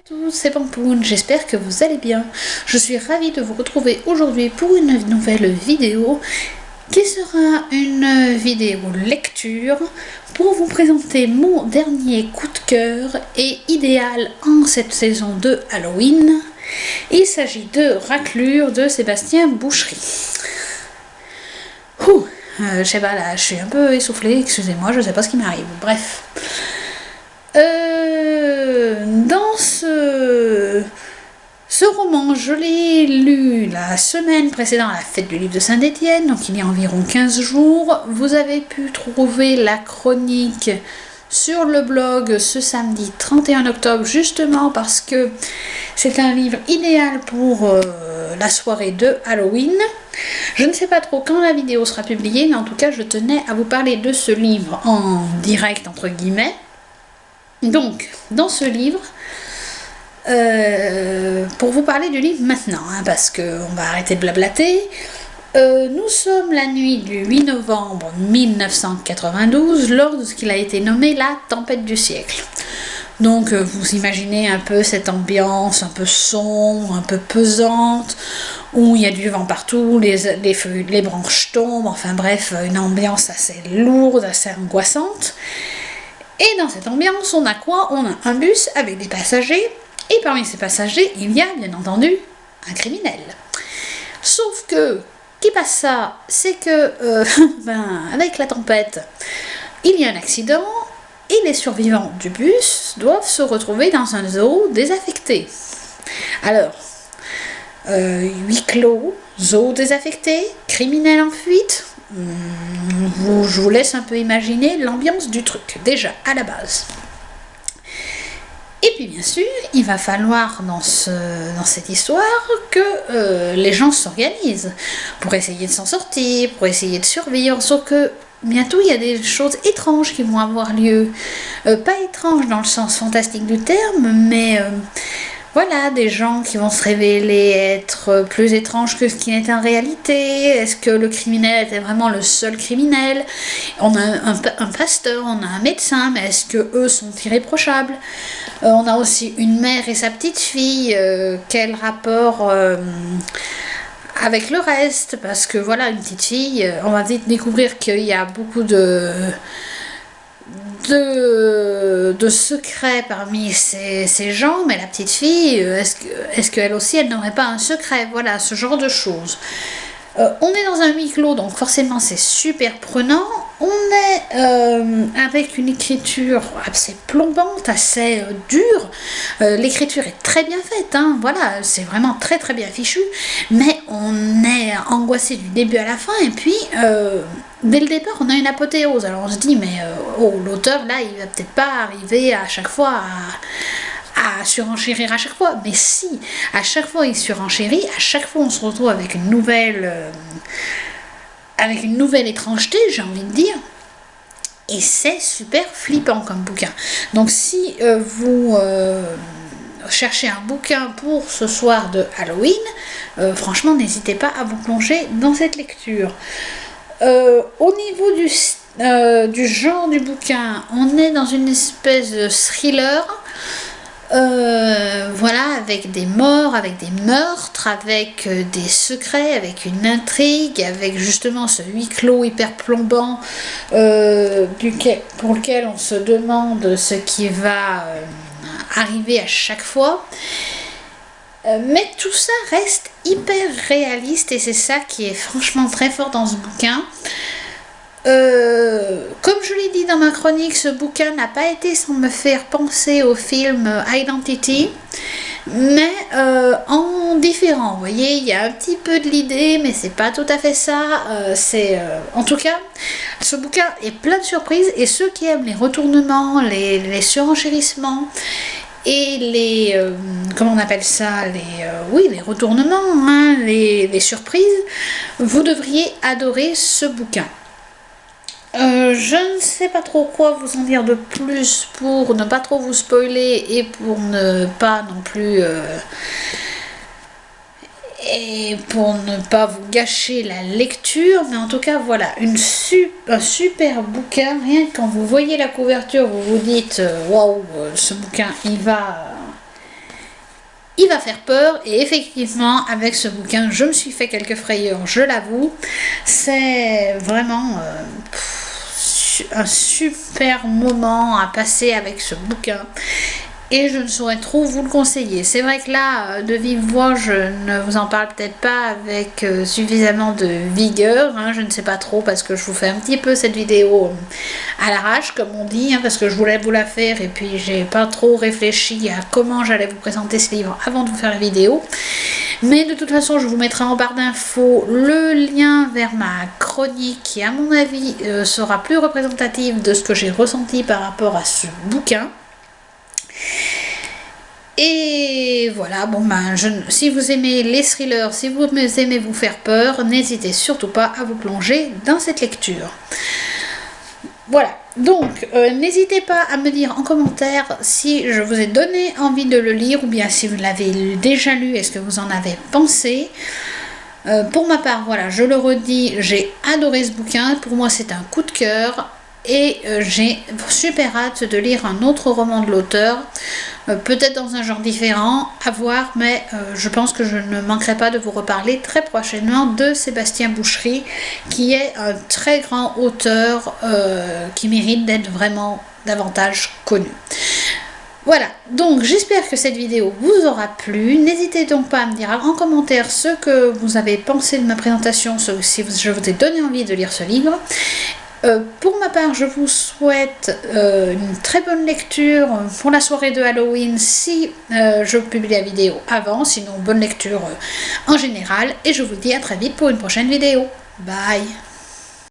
Tous, c'est Pampoun, j'espère que vous allez bien. Je suis ravie de vous retrouver aujourd'hui pour une nouvelle vidéo qui sera une vidéo lecture pour vous présenter mon dernier coup de cœur et idéal en cette saison de Halloween. Il s'agit de Raclure de Sébastien Bouchery. Je sais pas, là je suis un peu essoufflée, excusez-moi, je sais pas ce qui m'arrive, bref. Dans ce roman, je l'ai lu la semaine précédente à la fête du livre de Saint-Étienne, donc il y a environ 15 jours. Vous avez pu trouver la chronique sur le blog ce samedi 31 octobre, justement parce que c'est un livre idéal pour la soirée de Halloween. Je ne sais pas trop quand la vidéo sera publiée, mais en tout cas je tenais à vous parler de ce livre en direct entre guillemets. Donc, dans ce livre, pour vous parler du livre maintenant, parce qu'on va arrêter de blablater, nous sommes la nuit du 8 novembre 1992, lors de ce qu'il a été nommé la tempête du siècle. Donc, vous imaginez un peu cette ambiance un peu sombre, un peu pesante, où il y a du vent partout, les branches tombent, enfin bref, une ambiance assez lourde, assez angoissante. Et dans cette ambiance, on a quoi? On a un bus avec des passagers, et parmi ces passagers, il y a bien entendu un criminel. Sauf que, qui passe ça? C'est que, avec la tempête, il y a un accident, et les survivants du bus doivent se retrouver dans un zoo désaffecté. Alors, huis clos, zoo désaffecté, criminel en fuite. Je vous laisse un peu imaginer l'ambiance du truc, déjà, à la base. Et puis bien sûr, il va falloir dans cette histoire que les gens s'organisent pour essayer de s'en sortir, pour essayer de survivre, sauf que bientôt il y a des choses étranges qui vont avoir lieu. Pas étranges dans le sens fantastique du terme, mais voilà, des gens qui vont se révéler être plus étranges que ce qui est en réalité. Est-ce que le criminel était vraiment le seul criminel? On a un pasteur, on a un médecin, mais est-ce que eux sont irréprochables? On a aussi une mère et sa petite fille. Quel rapport avec le reste? Parce que voilà, une petite fille, on va vite découvrir qu'il y a beaucoup de secrets parmi ces gens, mais la petite fille, est-ce qu'elle aussi, elle n'aurait pas un secret? Voilà, ce genre de choses. On est dans un huis clos, donc forcément c'est super prenant. On est avec une écriture assez plombante, assez dure. L'écriture est très bien faite, hein, voilà, c'est vraiment très très bien fichu, mais on est angoissé du début à la fin, et puis dès le départ on a une apothéose. Alors on se dit, mais l'auteur là, il va peut-être pas arriver à chaque fois à surenchérir à chaque fois, mais si, à chaque fois il surenchérit, à chaque fois on se retrouve avec une nouvelle étrangeté, j'ai envie de dire, et c'est super flippant comme bouquin. Donc si vous cherchez un bouquin pour ce soir de Halloween, franchement n'hésitez pas à vous plonger dans cette lecture. Au niveau du genre du bouquin, on est dans une espèce de thriller. Voilà, avec des morts, avec des meurtres, avec des secrets, avec une intrigue, avec justement ce huis clos hyper plombant pour lequel on se demande ce qui va arriver à chaque fois. Mais tout ça reste hyper réaliste, et c'est ça qui est franchement très fort dans ce bouquin. Comme je l'ai dit dans ma chronique, ce bouquin n'a pas été sans me faire penser au film Identity, mais en différent. Vous voyez, il y a un petit peu de l'idée, mais c'est pas tout à fait ça. En tout cas, ce bouquin est plein de surprises, et ceux qui aiment les retournements, les surenchérissements et les comment on appelle ça, les retournements, hein, les surprises, vous devriez adorer ce bouquin. Je ne sais pas trop quoi vous en dire de plus pour ne pas trop vous spoiler et pour ne pas non plus vous gâcher la lecture, mais en tout cas voilà, un super bouquin. Rien que quand vous voyez la couverture, vous vous dites waouh, ce bouquin il va faire peur et effectivement avec ce bouquin je me suis fait quelques frayeurs, je l'avoue. C'est vraiment un super moment à passer avec ce bouquin et je ne saurais trop vous le conseiller. C'est vrai que là, de vive voix, je ne vous en parle peut-être pas avec suffisamment de vigueur, hein, je ne sais pas trop parce que je vous fais un petit peu cette vidéo à l'arrache comme on dit, hein, parce que je voulais vous la faire et puis j'ai pas trop réfléchi à comment j'allais vous présenter ce livre avant de vous faire la vidéo. Mais de toute façon, je vous mettrai en barre d'infos le lien vers ma chronique qui, à mon avis, sera plus représentative de ce que j'ai ressenti par rapport à ce bouquin. Et voilà, bon ben, si vous aimez les thrillers, si vous aimez vous faire peur, n'hésitez surtout pas à vous plonger dans cette lecture. Voilà, donc n'hésitez pas à me dire en commentaire si je vous ai donné envie de le lire ou bien si vous l'avez déjà lu, est-ce que vous en avez pensé. Pour ma part, voilà, je le redis, j'ai adoré ce bouquin, pour moi c'est un coup de cœur. Et j'ai super hâte de lire un autre roman de l'auteur, peut-être dans un genre différent, à voir, mais je pense que je ne manquerai pas de vous reparler très prochainement de Sébastien Bouchery, qui est un très grand auteur qui mérite d'être vraiment davantage connu. Voilà, donc j'espère que cette vidéo vous aura plu. N'hésitez donc pas à me dire en commentaire ce que vous avez pensé de ma présentation, si je vous ai donné envie de lire ce livre. Pour ma part, je vous souhaite une très bonne lecture pour la soirée de Halloween si je publie la vidéo avant, sinon bonne lecture en général, et je vous dis à très vite pour une prochaine vidéo. Bye!